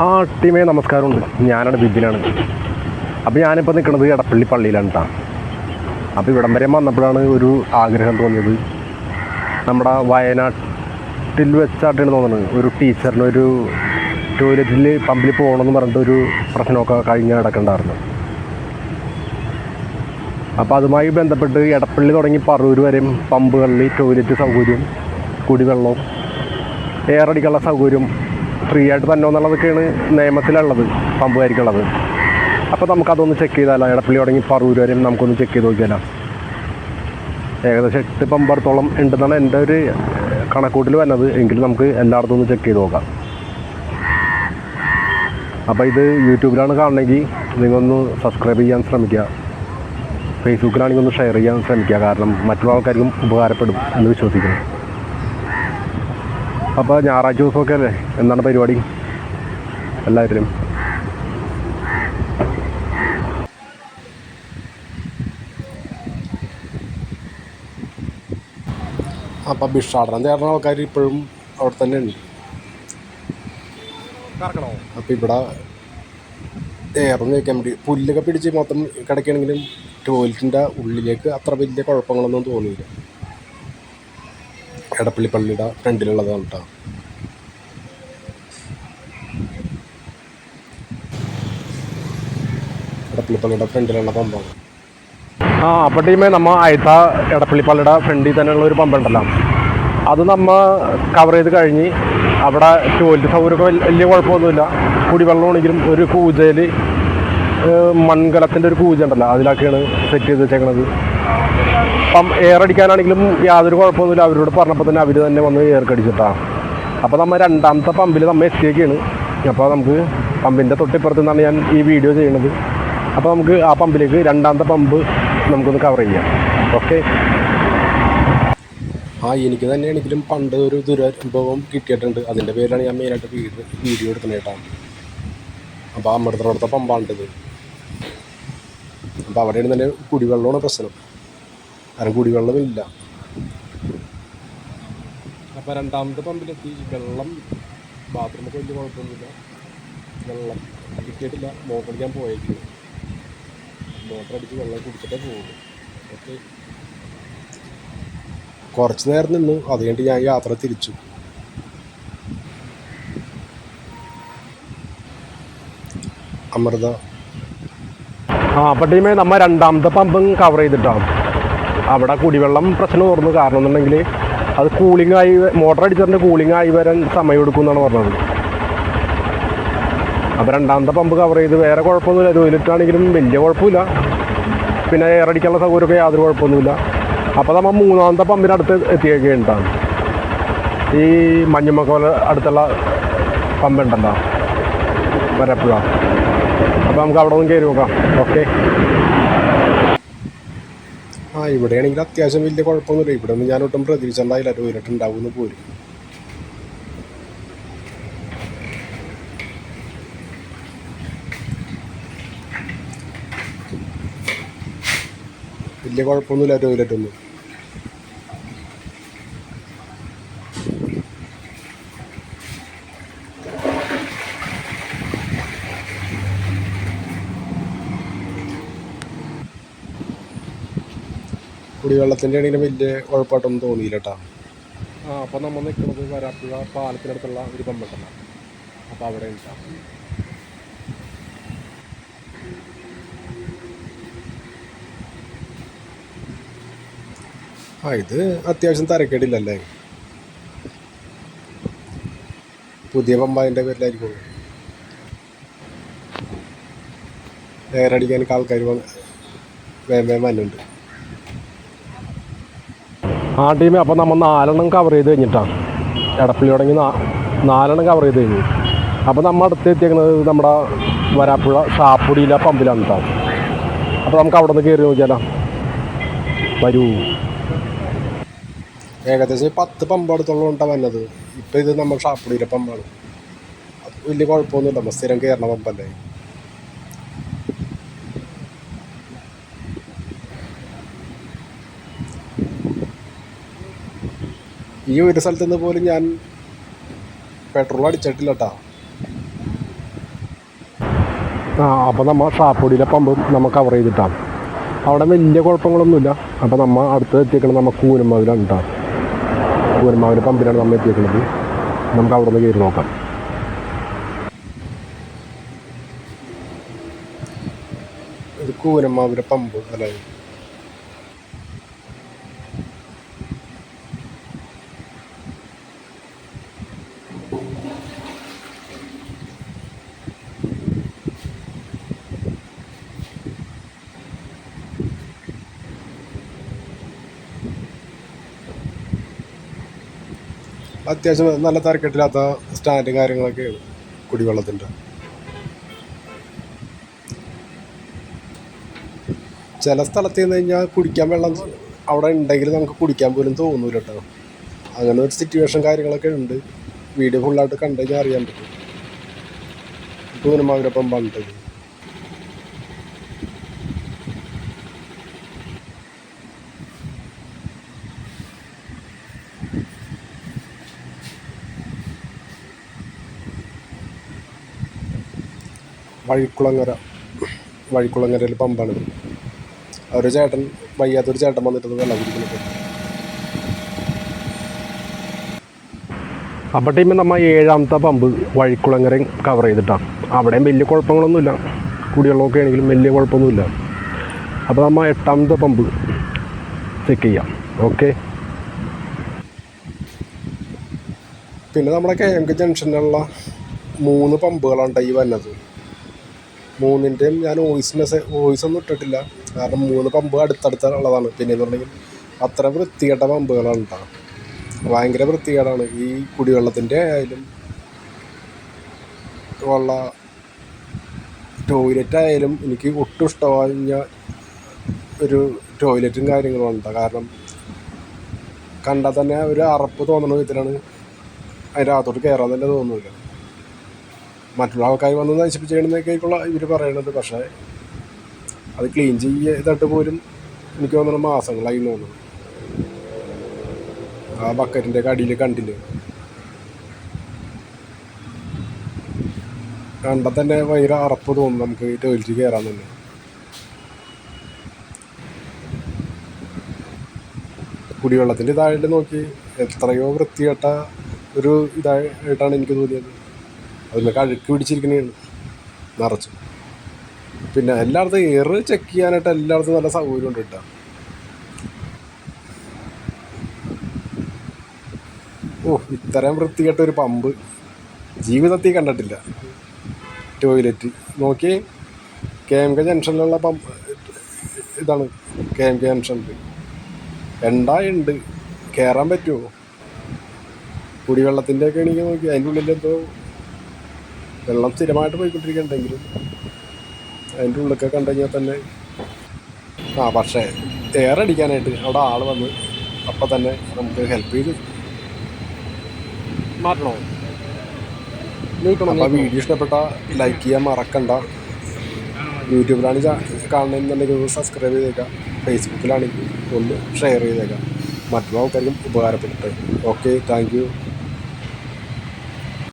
ആ ടീമേ നമസ്കാരമുണ്ട്. ഞാനാണ് ബിബിനാണ്. അപ്പോൾ ഞാനിപ്പോൾ നിൽക്കുന്നത് എടപ്പള്ളി പള്ളിയിലാണ് കേട്ടോ. അപ്പോൾ ഇവിടം വരെ വന്നപ്പോഴാണ് ഒരു ആഗ്രഹം തോന്നിയത്. നമ്മുടെ വയനാട്ടിൽ വെച്ചായിട്ടാണ് തോന്നുന്നത്, ഒരു ടീച്ചറിന് ഒരു ടോയ്ലറ്റിൽ പമ്പിൽ പോകണമെന്ന് പറഞ്ഞിട്ട് ഒരു പ്രശ്നമൊക്കെ കഴിഞ്ഞ് കിടക്കണ്ടായിരുന്നു. അപ്പോൾ അതുമായി ബന്ധപ്പെട്ട് എടപ്പള്ളി തുടങ്ങി പറവൂർ വരെയും പമ്പുകളിൽ ടോയ്ലറ്റ് സൗകര്യം, കുടിവെള്ളവും എയറടിക്കാനുള്ള സൗകര്യം ഫ്രീ ആയിട്ട് തന്നെ എന്നുള്ളതൊക്കെയാണ് നിയമത്തിലുള്ളത്, പമ്പുകാർക്കുള്ളത്. അപ്പോൾ നമുക്കതൊന്ന് ചെക്ക് ചെയ്താലോ? എടപ്പള്ളി തുടങ്ങി പറവൂർ വരെയും നമുക്കൊന്ന് ചെക്ക് ചെയ്ത് നോക്കിയാലോ? ഏകദേശം 8 പമ്പടത്തോളം ഉണ്ടെന്നാണ് എൻ്റെ ഒരു കണക്കൂട്ടിൽ വന്നത്. എങ്കിലും നമുക്ക് എല്ലായിടത്തും ഒന്ന് ചെക്ക് ചെയ്ത് നോക്കാം. അപ്പോൾ ഇത് യൂട്യൂബിലാണ് കാണണമെങ്കിൽ നിങ്ങളൊന്ന് സബ്സ്ക്രൈബ് ചെയ്യാൻ ശ്രമിക്കുക. ഫേസ്ബുക്കിലാണെങ്കിൽ ഒന്ന് ഷെയർ ചെയ്യാൻ ശ്രമിക്കുക. കാരണം മറ്റുള്ള ആൾക്കാർക്കും ഉപകാരപ്പെടും എന്ന് വിശ്വസിക്കുന്നു. അപ്പോൾ ഞായറാഴ്ച ദിവസമൊക്കെ അല്ലേ, എന്താണ് പരിപാടി എല്ലാവരും? അപ്പം ഭിക്ഷാടനം തേടുന്ന ആൾക്കാർ ഇപ്പോഴും അവിടെ തന്നെ ഉണ്ട്. അപ്പം ഇവിടെ എയറൊന്ന് വയ്ക്കാൻ വേണ്ടി പുല്ലൊക്കെ പിടിച്ച് മൊത്തം കിടക്കുകയാണെങ്കിലും ടോയ്ലറ്റിൻ്റെ ഉള്ളിലേക്ക് അത്ര വലിയ കുഴപ്പങ്ങളൊന്നും തോന്നിയില്ല. എടപ്പള്ളി പള്ളിയുടെ ഫ്രണ്ടിലുള്ളതാണ് കേട്ടോ. എടപ്പള്ളി പള്ളിയുടെ ഫ്രണ്ടിലുള്ള പമ്പാണ്. അപ്പോൾ ടീമേ നമ്മ അയത്ത എടപ്പള്ളി പള്ളിയുടെ ഫ്രണ്ടിൽ തന്നെയുള്ള ഒരു പമ്പുണ്ടല്ലോ, അത് നമ്മൾ കവർ ചെയ്ത് കഴിഞ്ഞ് അവിടെ ടോയ്ലറ്റ് സൗകര്യമൊക്കെ വലിയ കുഴപ്പമൊന്നുമില്ല. കുടിവെള്ളമാണെങ്കിലും ഒരു കൂജയിൽ മൺകലത്തിൻ്റെ ഒരു കൂജ ഉണ്ടല്ലോ, അതിലൊക്കെയാണ് സെറ്റ് ചെയ്ത് വെച്ചേക്കണത്. അപ്പം എയർ അടിക്കാനാണെങ്കിലും യാതൊരു കുഴപ്പമൊന്നുമില്ല. അവരോട് പറഞ്ഞപ്പോൾ തന്നെ അവർ തന്നെ വന്ന് എയർ കടിച്ചിട്ടാണ്. അപ്പോൾ നമ്മൾ രണ്ടാമത്തെ പമ്പിൽ നമ്മൾ എത്തിയൊക്കെയാണ്. അപ്പോൾ നമുക്ക് പമ്പിൻ്റെ തൊട്ടിപ്പുറത്ത് നിന്നാണ് ഞാൻ ഈ വീഡിയോ ചെയ്യണത്. അപ്പോൾ നമുക്ക് ആ പമ്പിലേക്ക് രണ്ടാമത്തെ പമ്പ് നമുക്കൊന്ന് കവർ ചെയ്യാം. ഓക്കെ. എനിക്ക് തന്നെ ആണെങ്കിലും പണ്ട് ഒരു ദുരനുഭവം കിട്ടിയിട്ടുണ്ട്. അതിൻ്റെ പേരിലാണ് ഞാൻ മെയിനായിട്ട് വീഡിയോ എടുക്കുന്നത് കേട്ടോ. അപ്പോൾ അമൃതത്തെ പമ്പാണിത്. അപ്പോൾ അവിടെയാണ് തന്നെ കുടിവെള്ളമാണ് പ്രശ്നം. കാരണം കുടിവെള്ളമില്ല. അപ്പോൾ രണ്ടാമത്തെ പമ്പിലെത്തി. വെള്ളം ബാത്റൂമൊക്കെ വലിയ കുഴപ്പമൊന്നുമില്ല. വെള്ളം കിട്ടിയിട്ടില്ല. മോട്ടറടിക്കാൻ പോയേക്കും. മോട്ടറടിച്ച് വെള്ളം കുടിച്ചിട്ടേ പോകുള്ളൂ. ഓക്കെ. കുറച്ച് നേരം നിന്നു. അത് കഴിഞ്ഞിട്ട് ഞാൻ യാത്ര തിരിച്ചു. അമൃത. അപ്പോൾ ടീമേ നമ്മൾ രണ്ടാമത്തെ പമ്പും കവർ ചെയ്തിട്ടാണ്. അവിടെ കുടിവെള്ളം പ്രശ്നം ഓർന്നു. കാരണം എന്നുണ്ടെങ്കിൽ അത് കൂളിംഗ് ആയി, മോട്ടർ അടിച്ചിട്ട് കൂളിംഗ് ആയി വരാൻ സമയം എടുക്കും എന്നാണ് പറഞ്ഞത്. അപ്പോൾ രണ്ടാമത്തെ പമ്പ് കവർ ചെയ്ത് വേറെ കുഴപ്പമൊന്നുമില്ല. ടോയ്ലറ്റ് ആണെങ്കിലും വലിയ കുഴപ്പമില്ല. പിന്നെ എയർ അടിക്കാനുള്ള സൗകര്യമൊക്കെ യാതൊരു കുഴപ്പമൊന്നുമില്ല. അപ്പോൾ നമ്മൾ മൂന്നാമത്തെ പമ്പിനടുത്ത് എത്തിയൊക്കെയുണ്ടാകും. ഈ മഞ്ഞുമക്കോല അടുത്തുള്ള പമ്പുണ്ടല്ലോ, വരപ്പുഴ. അപ്പോൾ നമുക്ക് അവിടെ നിന്ന് കയറി നോക്കാം. ഓക്കെ. ഇവിടെയാണെങ്കിൽ അത്യാവശ്യം വലിയ കുഴപ്പമൊന്നുമില്ല. ഇവിടെ ഒന്നും ഞാനൊട്ടും പ്രതീക്ഷിച്ചിട്ടുണ്ടായില്ല ടോയ്ലറ്റ് ഉണ്ടാവുമെന്ന് പോലും. വലിയ കുഴപ്പമൊന്നുമില്ല ടോയ്ലറ്റൊന്നും. കുടിവെള്ളത്തിൻ്റെ ആണെങ്കിലും വലിയ കുഴപ്പമായിട്ടൊന്നും തോന്നിയില്ല കേട്ടോ. അപ്പോൾ നമ്മൾ നിൽക്കുന്നത് വരാപ്പുഴ പാലത്തിനടുത്തുള്ള ഒരു പമ്പുണ്ടല്ലോ, അപ്പോൾ അവിടെ ഉണ്ടാവും. ഇത് അത്യാവശ്യം തരക്കേടില്ലല്ലേ. പുതിയ പമ്പാതിൻ്റെ പേരിലായിരിക്കും. എയർ അടിക്കാനൊക്കെ ആൾക്കാർ വേഗം വന്നുണ്ട്. ടീമേ അപ്പോൾ നമ്മൾ 4 കവർ ചെയ്ത് കഴിഞ്ഞിട്ടാണ്. എടപ്പള്ളി തുടങ്ങി 4 കവർ ചെയ്ത് കഴിഞ്ഞു. അപ്പോൾ നമ്മൾ അടുത്ത് എത്തിയേക്കുന്നത് നമ്മുടെ വരാപ്പുഴ ഷാപ്പുടിയിലെ പമ്പിലാണ് കേട്ടോ. അപ്പോൾ നമുക്ക് അവിടെ നിന്ന് കയറി നോക്കിയാലോ? വരൂ. ഏകദേശം 10 പമ്പ് അടുത്തുള്ള കൊണ്ടാണ് വന്നത്. ഇപ്പോൾ ഇത് നമ്മൾ ഷാപ്പുടിയിലെ പമ്പാണ്. അത് വലിയ കുഴപ്പമൊന്നുമില്ല. നമ്മൾ സ്ഥിരം കയറണ പമ്പല്ലേ. ഈ ഒരു സ്ഥലത്ത് നിന്ന് പോലും ഞാൻ പെട്രോൾ അടിച്ചിട്ടില്ല കേട്ടോ. അപ്പോൾ നമ്മൾ ഷാപ്പൊടിയിലെ പമ്പും നമ്മൾ കവർ ചെയ്തിട്ടാണ്. അവിടെ വലിയ കുഴപ്പങ്ങളൊന്നുമില്ല. അപ്പോൾ നമ്മൾ അടുത്ത് എത്തിയേക്കുന്നത് നമ്മൾ കൂനമ്മാവിലാണ് കേട്ടോ. കൂനമ്മാവിലെ പമ്പിലാണ് നമ്മൾ എത്തിയേക്കുന്നത്. നമുക്ക് അവിടെ നിന്ന് കയറി നോക്കാം. ഇത് കൂനമ്മാവിലെ പമ്പ് അല്ലേ? അത്യാവശ്യം നല്ല തിരക്കെട്ടില്ലാത്ത സ്റ്റാൻഡും കാര്യങ്ങളൊക്കെയാണ് കുടിവെള്ളത്തിൻ്റെ. ചില സ്ഥലത്ത് നിന്ന് കഴിഞ്ഞാൽ കുടിക്കാൻ വെള്ളം അവിടെ ഉണ്ടെങ്കിൽ നമുക്ക് കുടിക്കാൻ പോലും തോന്നൂല കേട്ടോ. അങ്ങനെ ഒരു സിറ്റുവേഷൻ കാര്യങ്ങളൊക്കെ ഉണ്ട്. വീഡിയോ ഫുള്ളായിട്ട് കണ്ടു കഴിഞ്ഞാൽ അറിയാൻ പറ്റും. പൂനമാവിനൊപ്പം പണ്ടത് വഴിക്കുളങ്ങരയിൽ പമ്പാണിത്. ഒരു ചേട്ടൻ വയ്യാത്തൊരു ചേട്ടൻ വന്നിട്ട് വെള്ളം കുടിക്കുന്നത്. അപ്പോൾ ടീമിൽ നമ്മൾ 7ാമത്തെ പമ്പ് വഴിക്കുളങ്ങര കവർ ചെയ്തിട്ടാണ്. അവിടെയും വലിയ കുഴപ്പങ്ങളൊന്നുമില്ല. കുടിവെള്ളമൊക്കെ ആണെങ്കിലും വലിയ കുഴപ്പമൊന്നുമില്ല. അപ്പോൾ നമ്മൾ 8ാമത്തെ പമ്പ് ചെക്ക് ചെയ്യാം. ഓക്കെ. പിന്നെ നമ്മുടെ KMK ജംഗ്ഷനിലുള്ള 3 പമ്പുകളാണ് ഈ വന്നത്. 3ൻ്റെയും ഞാൻ വോയിസൊന്നും ഇട്ടിട്ടില്ല. കാരണം 3 പമ്പ് അടുത്തടുത്തുള്ളതാണ്. പിന്നെയെന്ന് പറഞ്ഞെങ്കിൽ അത്ര വൃത്തികെട്ട പമ്പുകളാണ് കേട്ടോ. ഭയങ്കര വൃത്തികേടാണ്. ഈ കുടിവെള്ളത്തിൻ്റെ ആയാലും ഉള്ള ടോയ്ലറ്റ് ആയാലും എനിക്ക് ഒട്ടും ഇഷ്ടമായ ഒരു ടോയ്ലറ്റും കാര്യങ്ങളും ഉണ്ട്. കാരണം കണ്ടാൽ തന്നെ ഒരു അറപ്പ് തോന്നുന്ന വിധത്തിലാണ് അതിൻ്റെ അകത്തോട്ട് കയറാൻ തന്നെ തോന്നുന്നില്ല. മറ്റുള്ള ആൾക്കാർ വന്ന് നശിപ്പിച്ചെന്നൊക്കെയായിട്ടുള്ള ഇവർ പറയണത്. പക്ഷേ അത് ക്ലീൻ ചെയ്തിട്ട് പോലും എനിക്ക് തോന്നുന്നു മാസങ്ങളായി തോന്നുന്നു. ആ ബക്കറ്റിൻ്റെ അടിയിൽ കണ്ടില്ലേ, കണ്ടാൽ തന്നെ ഭയങ്കര അറപ്പ് തോന്നും നമുക്ക് ഈ ടോയ്ലറ്റിൽ കയറാൻ തന്നെ. കുടിവെള്ളത്തിൻ്റെ ഇതായിട്ട് നോക്കി എത്രയോ വൃത്തികെട്ട ഒരു ഇതായിട്ടാണ് എനിക്ക് തോന്നിയത്. അതിനൊക്കെ അഴുക്ക് പിടിച്ചിരിക്കുന്നതാണ് നിറച്ച്. പിന്നെ എല്ലായിടത്തും എയർ ചെക്ക് ചെയ്യാനായിട്ട് എല്ലായിടത്തും നല്ല സൗകര്യം ഉണ്ട് കേട്ടോ. ഇത്രയും വൃത്തികെട്ട ഒരു പമ്പ് ജീവിതത്തിൽ കണ്ടിട്ടില്ല. ടോയ്ലറ്റ് നോക്കി KMK ജംഗ്ഷനിലുള്ള പമ്പ് ഇതാണ്. KMK ജംഗ്ഷനിൽ ഉണ്ട്, കയറാൻ പറ്റുമോ? കുടിവെള്ളത്തിൻ്റെ ഒക്കെ എനിക്ക് നോക്കി അതിൻ്റെ ഉള്ളിലെന്തോ വെള്ളം സ്ഥിരമായിട്ട് പോയിക്കൊണ്ടിരിക്കുന്നുണ്ടെങ്കിലും അതിൻ്റെ ഉള്ളിലൊക്കെ കണ്ടു കഴിഞ്ഞാൽ തന്നെ പക്ഷേ എയർ അടിക്കാനായിട്ട് അവിടെ ആൾ വന്ന് അപ്പം തന്നെ നമുക്ക് ഹെൽപ്പ് ചെയ്ത് മാറ്റണോ. അപ്പോൾ വീഡിയോ ഇഷ്ടപ്പെട്ട ലൈക്ക് ചെയ്യാൻ മറക്കണ്ട. യൂട്യൂബിലാണ് കാണുന്നതെന്നുണ്ടെങ്കിൽ ഒന്ന് സബ്സ്ക്രൈബ് ചെയ്തേക്കാം. ഫേസ്ബുക്കിലാണെങ്കിൽ ഒന്ന് ഷെയർ ചെയ്തേക്കാം. മറ്റുള്ള ആൾക്കാർക്കും ഉപകാരപ്പെട്ടിട്ട്. Okay, thank you.